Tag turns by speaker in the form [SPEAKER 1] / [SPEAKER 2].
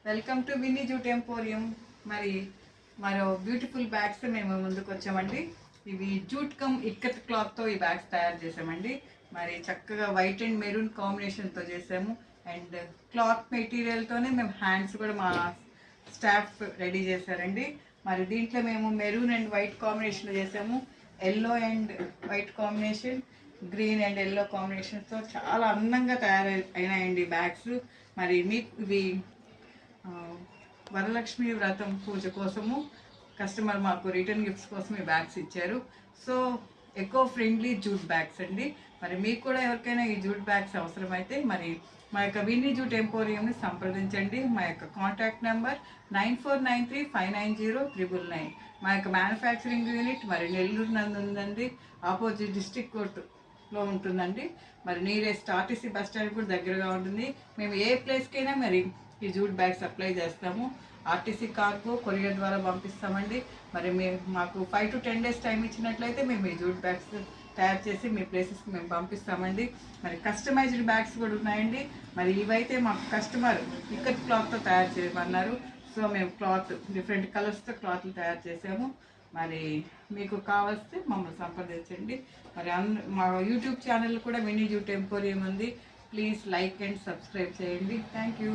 [SPEAKER 1] Welcome to Vinny jute emporium. మరి మరో beautiful bags మేము ముందుకు వచ్చామండి. ఇవి జూట్ కమ్ ఇక్కత్ క్లాత్తో ఈ బ్యాగ్స్ తయారు చేసామండి. మరి చక్కగా వైట్ అండ్ మెరూన్ కాంబినేషన్తో చేసాము. అండ్ క్లాత్ మెటీరియల్తోనే మేము హ్యాండ్స్ కూడా మా స్టాఫ్ రెడీ చేశారండి. మరి దీంట్లో మేము మెరూన్ అండ్ వైట్ కాంబినేషన్లో చేసాము. Yellow and white combination, green and yellow కాంబినేషన్తో చాలా అందంగా తయారైనాయండి బ్యాగ్స్. మరి మీకు ఇవి వరలక్ష్మి వ్రతం పూజ కోసము కస్టమర్ మాకు రిటర్న్ గిఫ్ట్స్ కోసం ఈ బ్యాగ్స్ ఇచ్చారు. So eco friendly jute bags అండి. మరి మీకు కూడా ఎవరికైనా ఈ జూట్ బ్యాగ్స్ అవసరమైతే మరి మా యొక్క విన్నీ జూట్ ఎంపోరియంని సంప్రదించండి. మా యొక్క కాంటాక్ట్ నెంబర్ 9493590999. మా యొక్క మ్యానుఫ్యాక్చరింగ్ యూనిట్ మరి నెల్లూరు నందు ఉందండి. ఆపోజిట్ డిస్ట్రిక్ట్ కోర్టులో ఉంటుందండి. మరి నియరెస్ట్ ఆర్టీసీ బస్ స్టాండ్ కూడా దగ్గరగా ఉంటుంది. మేము ఏ ప్లేస్కైనా మరి ఈ జూట్ బ్యాగ్ సప్లై చేస్తాము. ఆర్టీసీ కార్గో కొరియర్ ద్వారా పంపిస్తామండి. మరి మాకు 5 to 10 days టైం ఇచ్చినట్లయితే మేము ఈ జూట్ బ్యాగ్స్ తయారు చేసి మీ ప్లేసెస్కి మేము పంపిస్తామండి. మరి కస్టమైజ్డ్ బ్యాగ్స్ కూడా ఉన్నాయండి. మరి ఇవైతే మాకు కస్టమర్ ఇక్కత్ క్లాత్తో తయారు చేయమన్నారు. సో మేము క్లాత్ డిఫరెంట్ కలర్స్తో క్లాత్లు తయారు చేసాము. మరి మీకు కావలిస్తే మమ్మల్ని సంప్రదించండి. మరి మా యూట్యూబ్ ఛానల్ కూడా విన్నీ జూట్ ఎంపోరియం ఉంది. ప్లీజ్ లైక్ అండ్ సబ్స్క్రైబ్ చేయండి. Thank you.